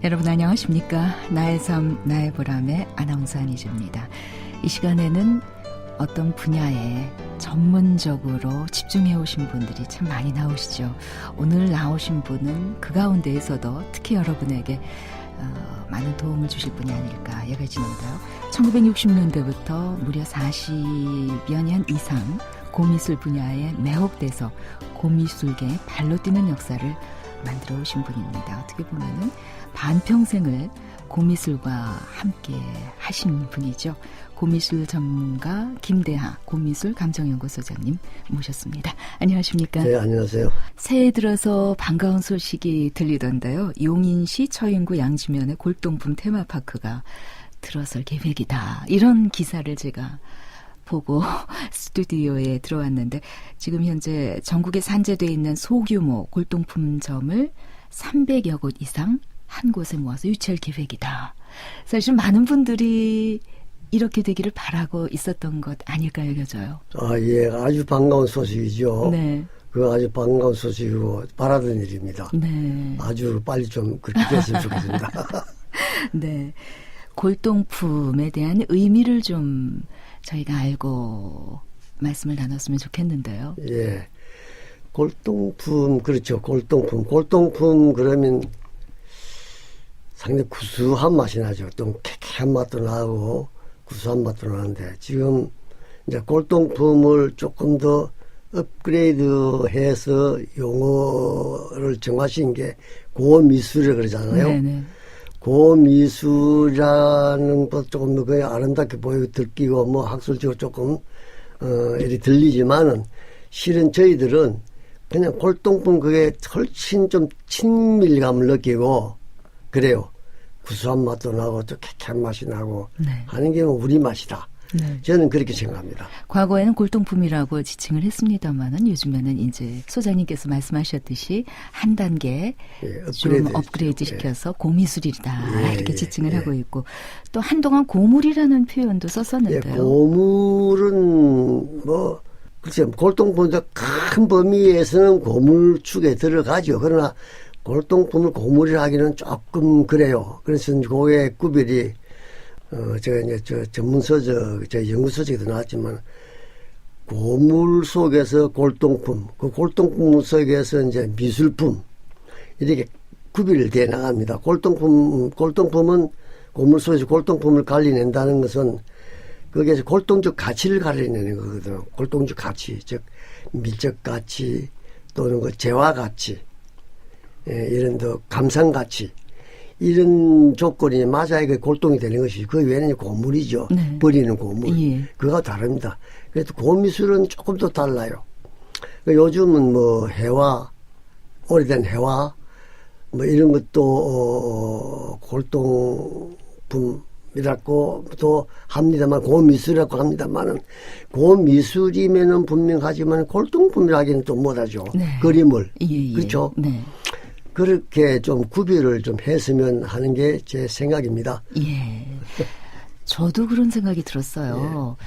여러분 안녕하십니까? 나의 삶, 나의 보람의 아나운서 안희주입니다. 이 시간에는 어떤 분야에 전문적으로 집중해 오신 분들이 참 많이 나오시죠. 오늘 나오신 분은 그 가운데에서도 특히 여러분에게 많은 도움을 주실 분이 아닐까 여겨지는데요. 1960년대부터 무려 40여 년 이상 고미술 분야에 매혹돼서 고미술계에 발로 뛰는 역사를 만들어 오신 분입니다. 어떻게 보면은 반평생을 고미술과 함께 하신 분이죠. 고미술 전문가 김대하 고미술 감정연구소장님 모셨습니다. 안녕하십니까? 네, 안녕하세요. 새해 들어서 반가운 소식이 들리던데요. 용인시 처인구 양지면에 골동품 테마파크가 들어설 계획이다. 이런 기사를 제가 보고 스튜디오에 들어왔는데 지금 현재 전국에 산재되어 있는 소규모 골동품점을 300여 곳 이상 한 곳에 모아서 유치할 계획이다. 사실 많은 분들이 이렇게 되기를 바라고 있었던 것 아닐까 여겨져요. 아, 예, 아주 반가운 소식이죠. 네. 그 아주 반가운 소식이고 바라던 일입니다. 네. 아주 빨리 좀 그렇게 됐으면 좋겠습니다. 네. 골동품에 대한 의미를 좀 저희가 알고 말씀을 나눴으면 좋겠는데요. 예. 골동품, 그렇죠. 골동품. 골동품 그러면 상당히 구수한 맛이 나죠. 좀 캐캐한 맛도 나고 구수한 맛도 나는데 지금 이제 골동품을 조금 더 업그레이드 해서 용어를 정하신 게 고미술이라고 그러잖아요. 네네. 고미술이라는 것 조금 더 그냥 아름답게 보이고 들키고 뭐 학술적으로 조금 이렇게 들리지만은 실은 저희들은 그냥 골동품 그게 훨씬 좀 친밀감을 느끼고 그래요. 구수한 맛도 나고 또 캐캐한 맛이 나고 네. 하는 게 우리 맛이다. 네. 저는 그렇게 생각합니다. 과거에는 골동품이라고 지칭을 했습니다만은 요즘에는 이제 소장님께서 말씀하셨듯이 한 단계 예, 좀 업그레이드 시켜서 고미술이다 예, 이렇게 지칭을 예. 하고 있고 또 한동안 고물이라는 표현도 썼었는데요. 예, 고물은 뭐 글쎄 골동품도 큰 범위에서는 고물축에 들어가죠. 그러나 골동품을 고물이라 하기는 조금 그래요. 그래서 그게 구별이 제가 이제 저 전문서적, 저 연구서적에도 나왔지만 고물 속에서 골동품, 그 골동품 속에서 이제 미술품 이렇게 구별돼 나갑니다. 골동품은 고물 속에서 골동품을 갈려낸다는 것은 거기에서 골동적 가치를 가려내는 거거든요. 골동적 가치, 즉 미적 가치 또는 그 재화 가치, 이런 더 감상 가치. 이런 조건이 맞아야 그 골동이 되는 것이지 그 외에는 고물이죠. 네. 버리는 고물. 예. 그거가 다릅니다. 그래서 고미술은 조금 더 달라요. 요즘은 뭐 해화, 오래된 해화 뭐 이런 것도 골동품이라고 또 합니다만 고미술이라고 합니다만은 고미술이면은 분명하지만 골동품이라기는 좀 못하죠. 네. 그림을. 예. 그렇죠. 네. 그렇게 좀 구별을 좀 했으면 하는 게 제 생각입니다. 예. 저도 그런 생각이 들었어요. 예.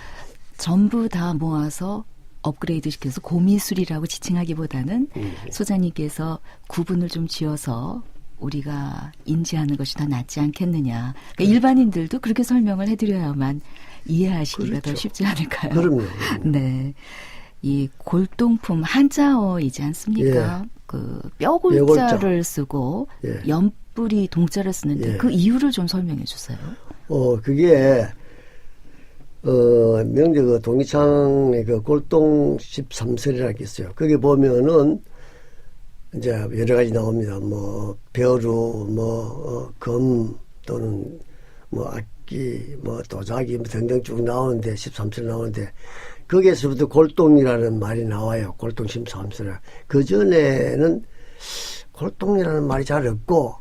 전부 다 모아서 업그레이드 시켜서 고미술이라고 지칭하기보다는 소장님께서 구분을 좀 지어서 우리가 인지하는 것이 더 낫지 않겠느냐. 그러니까 일반인들도 그렇게 설명을 해드려야만 이해하시기가 그렇죠. 더 쉽지 않을까요? 그럼요. 네. 이 골동품 한자어이지 않습니까? 예. 그 뼈골자를 뼈골자. 쓰고 예. 연뿌리 동자를 쓰는데 예. 그 이유를 좀 설명해 주세요. 그게 명제 그 동이창의 그 골동 13설이라는 게 있어요. 거기 보면은 이제 여러 가지 나옵니다. 뭐 벼루, 검 또는 뭐 악기, 뭐 도자기 뭐 등등 쭉 나오는데 13설 나오는데 거기에서부터 골동이라는 말이 나와요. 골동 13설. 그 전에는 골동이라는 말이 잘 없고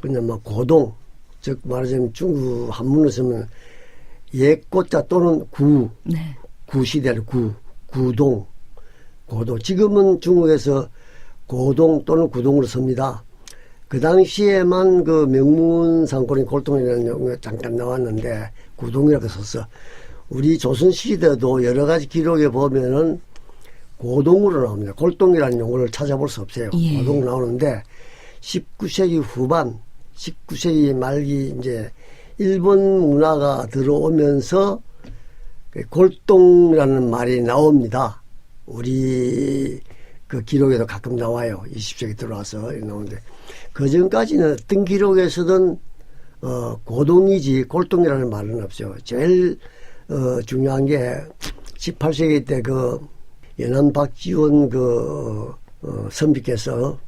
그냥 뭐 고동, 즉 말하자면 중국 한문으로 쓰면 옛고자 또는 구, 네. 구시대를 구동, 고동. 지금은 중국에서 고동 또는 구동으로 씁니다. 그 당시에만 그 명문상권인 골동이라는 용어가 잠깐 나왔는데 구동이라고 썼어. 우리 조선시대도 여러 가지 기록에 보면은 고동으로 나옵니다. 골동이라는 용어를 찾아볼 수 없어요. 예. 고동 나오는데 19세기 후반 19세기 말기 이제 일본 문화가 들어오면서 골동이라는 말이 나옵니다. 우리 그 기록에도 가끔 나와요. 20세기 들어와서 나오는데 그 전까지는 어떤 기록에서든 고동이지 골동이라는 말은 없죠. 제일 중요한 게 18세기 때 그 연안 박지원 그 선비께서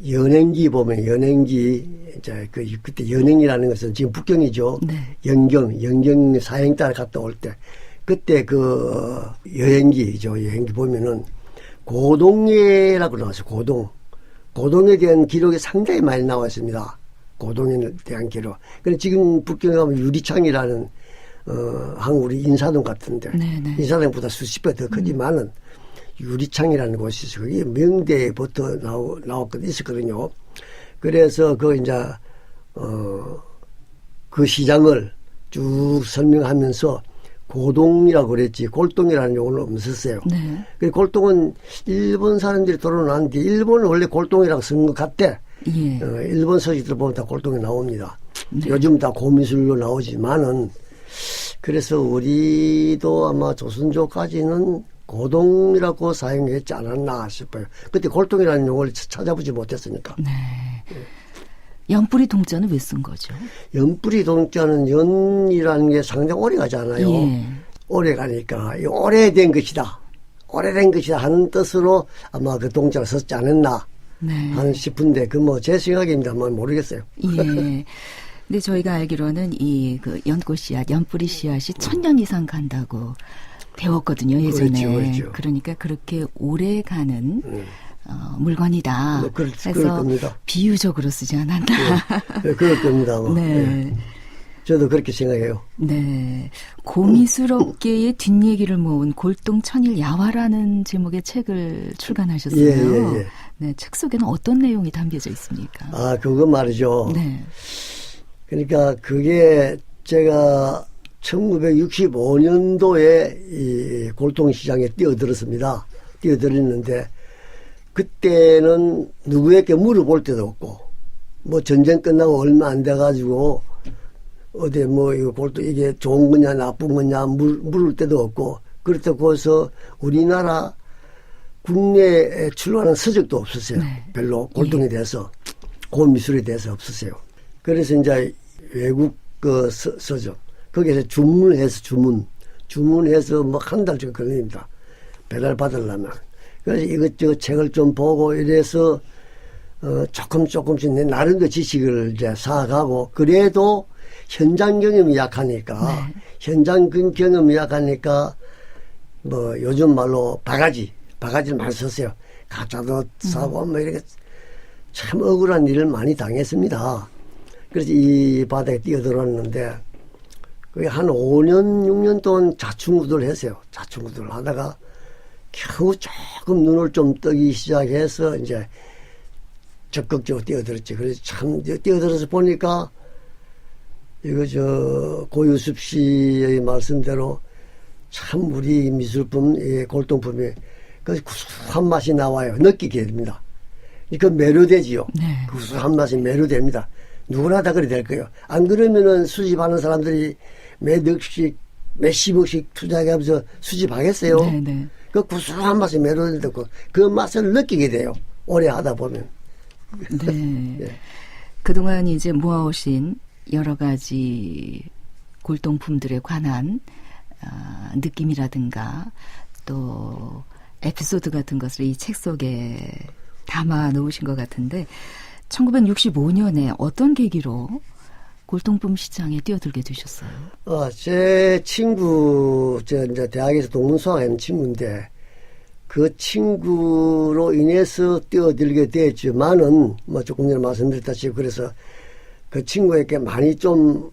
연행기 보면 연행기 이제 그때 연행이라는 것은 지금 북경이죠. 네. 영경 사행 따라 갔다 올 때 그때 그 여행기죠. 여행기 보면은 고동예라고 나왔어요. 고동에 대한 기록이 상당히 많이 나와 있습니다. 고동에 대한 기록. 근데 지금 북경에 가면 유리창이라는 한국 우리 인사동 같은데 네네. 인사동보다 수십 배 더 크지만은 유리창이라는 곳이 있어요. 그게 명대부터 있었거든요. 그래서 그 시장을 쭉 설명하면서 고동이라고 그랬지 골동이라는 용어는 없었어요. 네. 그 골동은 일본 사람들이 들어오는데 일본은 원래 골동이라고 쓴 것 같대. 예. 일본 서식들 보면 다 골동이 나옵니다. 네. 요즘 다 고미술로 나오지만은 그래서 우리도 아마 조선조까지는 고동이라고 사용했지 않았나 싶어요. 그때 골동이라는 용어를 찾아보지 못했으니까. 네. 연뿌리 동자는 왜 쓴 거죠? 연뿌리 동자는 연이라는 게 상당히 오래 가잖아요. 예. 오래 가니까 오래된 것이다. 오래된 것이다 하는 뜻으로 아마 그 동자를 썼지 않았나 네. 하는 싶은데 그 뭐 제 생각입니다만 모르겠어요. 예. 근데 저희가 알기로는 이 그 연꽃 씨앗, 연뿌리 씨앗이 1000년 이상 간다고 배웠거든요, 예전에. 그렇죠. 그러니까 그렇게 오래 가는 물건이다. 뭐 그럴 해서 겁니다. 비유적으로 쓰지 않았나. 네, 그럴 겁니다. 뭐. 네. 네. 저도 그렇게 생각해요. 네. 고미술업계의 뒷얘기를 모은 골동 천일 야화라는 제목의 책을 출간하셨어요. 예. 네, 책 속에는 어떤 내용이 담겨져 있습니까? 아, 그거 말이죠. 네. 그러니까 그게 제가 1965년도에 이 골동시장에 뛰어들었습니다. 뛰어들었는데 그때는 누구에게 물어볼 데도 없고 뭐 전쟁 끝나고 얼마 안 돼가지고 어디 뭐 이거 골동 이게 좋은 거냐 나쁜 거냐 물을 데도 없고 그렇다고 해서 우리나라 국내에 출간한 서적도 없었어요. 네. 별로 골동에 대해서 고미술에 대해서 없었어요. 그래서 이제 외국 그 서적 거기에서 주문해서 주문해서 뭐 한 달 정도 걸립니다. 배달 받으려면. 그래서 이것저것 책을 좀 보고 이래서 조금씩 내 나름대로 지식을 이제 쌓아가고 그래도 현장 경험이 약하니까 네. 현장 경험이 약하니까 뭐 요즘 말로 바가지를 많이 썼어요. 가짜도 사고 뭐 이렇게 참 억울한 일을 많이 당했습니다. 그래서 이 바닥에 뛰어들었는데 그게 한 5년 6년 동안 자충우돌 했어요. 자충우돌 하다가 겨우 조금 눈을 좀 뜨기 시작해서 이제 적극적으로 뛰어들었지. 그래서 참 뛰어들어서 보니까 이거 고유섭 씨의 말씀대로 참 우리 미술품, 골동품이 그 구수한 맛이 나와요. 느끼게 됩니다. 그 매료되지요. 네. 그 구수한 맛이 매료됩니다. 누구나 다 그래 될 거예요. 안 그러면은 수집하는 사람들이 몇억씩, 몇십억씩 투자하면서 수집하겠어요. 네. 그 구수한 맛이 매료되고 그 맛을 느끼게 돼요. 오래 하다 보면. 네. 예. 그동안 이제 모아오신 여러 가지 골동품들에 관한 느낌이라든가 또 에피소드 같은 것을 이 책 속에 담아 놓으신 것 같은데 1965년에 어떤 계기로 골동품 시장에 뛰어들게 되셨어요? 제 친구, 이제 대학에서 동문수학하는 친구인데, 그 친구로 인해서 뛰어들게 됐지만은, 뭐 조금 전에 말씀드렸다시피, 그래서 그 친구에게 많이 좀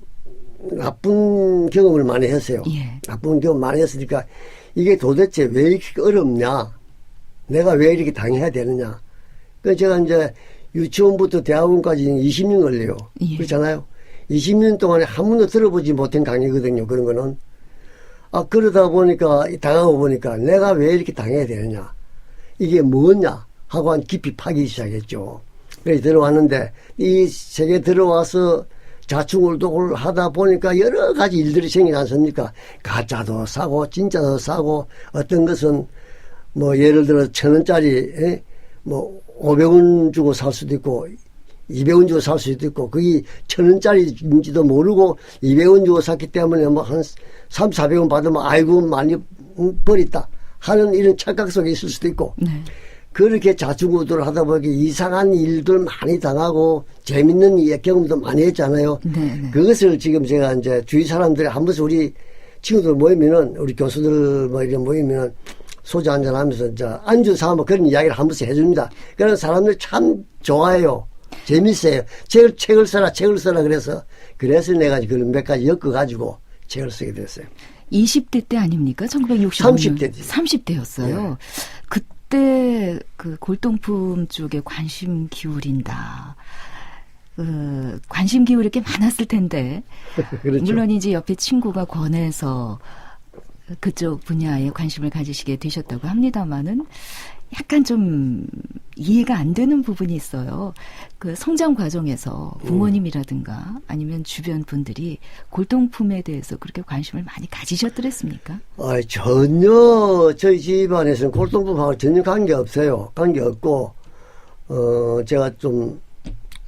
나쁜 경험을 많이 했어요. 예. 나쁜 경험 많이 했으니까, 이게 도대체 왜 이렇게 어렵냐? 내가 왜 이렇게 당해야 되느냐? 그 제가 이제 유치원부터 대학원까지 20년 걸려요. 예. 그렇잖아요. 20년 동안에 한 번도 들어보지 못한 강의거든요. 그런 거는. 그러다 보니까, 당하고 보니까 내가 왜 이렇게 당해야 되느냐. 이게 뭐냐 하고 한 깊이 파기 시작했죠. 그래 들어왔는데 이 세계 들어와서 자충우돌 하다 보니까 여러 가지 일들이 생기지 않습니까? 가짜도 사고 진짜도 사고 어떤 것은 뭐 예를 들어 1,000원짜리 뭐 500원 주고 살 수도 있고 200원 주고 살 수도 있고 그게 1,000원짜리인지도 모르고 200원 주고 샀기 때문에 뭐 한 3, 400원 받으면 아이고 많이 버렸다 하는 이런 착각 속에 있을 수도 있고 네. 그렇게 자충우돌 하다 보니 이상한 일들 많이 당하고 재밌는 경험도 많이 했잖아요. 네, 네. 그것을 지금 제가 이제 주위 사람들이 한 번씩 우리 친구들 모이면은 우리 교수들 뭐 이런 모이면은 소주 한잔 하면서 이제 안주 삼아 그런 이야기를 한 번씩 해줍니다. 그런 사람들 참 좋아해요. 재밌어요. 책을 써라 그래서 내가 그런 몇 가지 엮어가지고 책을 쓰게 됐어요. 20대 때 아닙니까? 1965년. 30대. 30대였어요. 네. 그때 그 골동품 쪽에 관심 기울인다. 관심 기울일 게 많았을 텐데. 그렇죠. 물론 이제 옆에 친구가 권해서 그쪽 분야에 관심을 가지시게 되셨다고 합니다마는 약간 좀 이해가 안 되는 부분이 있어요. 그 성장 과정에서 부모님이라든가 아니면 주변 분들이 골동품에 대해서 그렇게 관심을 많이 가지셨더랬습니까? 전혀 저희 집안에서는 골동품하고 전혀 관계 없어요. 관계 없고 제가 좀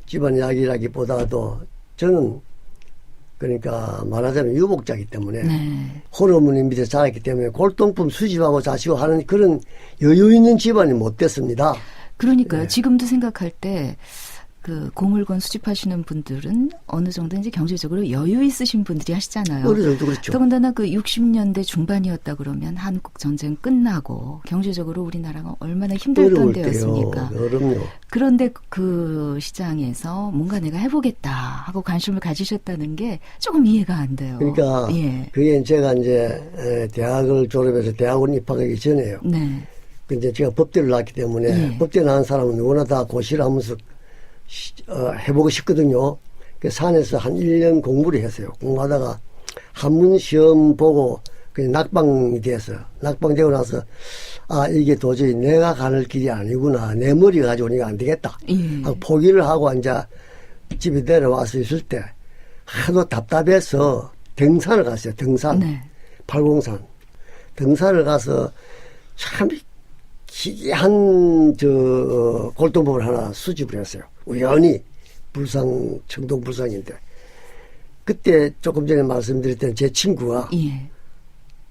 집안 이야기라기보다도 저는 그러니까 말하자면 유복자이기 때문에 네. 호르몬이 밑에 자랐기 때문에 골동품 수집하고 자시고 하는 그런 여유 있는 집안이 못 됐습니다. 그러니까요. 네. 지금도 생각할 때 그 고물건 수집하시는 분들은 어느 정도 이제 경제적으로 여유 있으신 분들이 하시잖아요. 어느 정도 그렇죠. 더군다나 그 60년대 중반이었다 그러면 한국 전쟁 끝나고 경제적으로 우리나라가 얼마나 힘들던 어려울 때였습니까? 때요. 어렵요. 그런데 그 시장에서 뭔가 내가 해보겠다 하고 관심을 가지셨다는 게 조금 이해가 안 돼요. 그러니까 예. 그게 제가 이제 대학을 졸업해서 대학원 입학하기 전에요. 네. 근데 제가 법대를 나왔기 때문에 예. 법대 나온 사람은 누구나 다 고시를 하면서 해보고 싶거든요. 그 산에서 한 1년 공부를 했어요. 공부하다가 한문 시험 보고 그냥 낙방이 돼서 낙방되고 나서 이게 도저히 내가 가는 길이 아니구나. 내 머리 가지고 이거 안 되겠다. 예. 하고 포기를 하고 이제 집에 내려와서 있을 때 하도 답답해서 등산을 갔어요. 등산. 네. 팔공산. 등산을 가서 참 희귀한 골동품을 하나 수집을 했어요. 우연히 청동 불상인데 그때 조금 전에 말씀드렸던 제 친구가 예.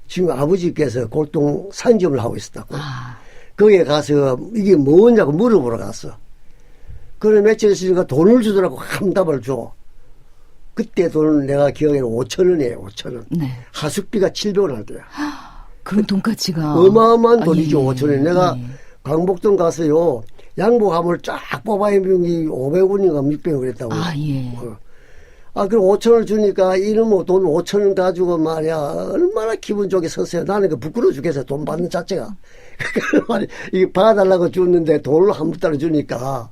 친구 아버지께서 골동 산점을 하고 있었다고. 아. 거기에 가서 이게 뭐냐고 물어보러 갔어. 그래 며칠 있으니까 돈을 주더라고. 한 답을 줘. 그때 돈은 내가 기억에는 5,000원이에요. 5,000원. 네. 하숙비가 700원 할 때야. 그런 돈가치가 어마어마한 돈이죠. 예. 5,000원. 내가 예. 광복동 가서요. 양복함을 쫙 뽑아야 500원인가 600원 그랬다고. 아, 예. 그럼 5,000원을 주니까 이놈의 돈 5,000원 가지고 말이야. 얼마나 기분 좋게 섰어요. 나는 그 부끄러워 죽겠어. 돈 받는 자체가. 이게 봐달라고 줬는데 돈을 한 푼 주니까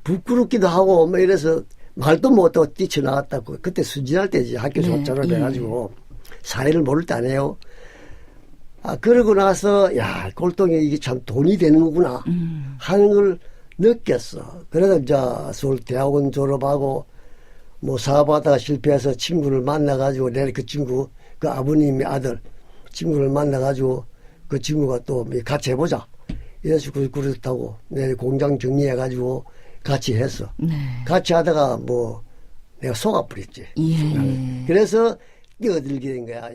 부끄럽기도 하고 뭐 이래서 말도 못하고 뛰쳐나갔다고. 그때 순진할 때지. 학교 네, 졸업해가지고. 사회를 모를 때 아니에요. 그러고 나서 야 골동이 이게 참 돈이 되는 거구나 하는 걸 느꼈어. 그래서 이제 서울 대학원 졸업하고 뭐 사업하다가 실패해서 친구를 만나가지고 내일 그 친구 그 아버님의 아들 친구를 만나가지고 그 친구가 또 같이 해보자 이래서 그렇다고 내일 공장 정리해가지고 같이 했어. 네. 같이 하다가 뭐 내가 속아버렸지. 예. 그래서 뛰어들게 된 거야.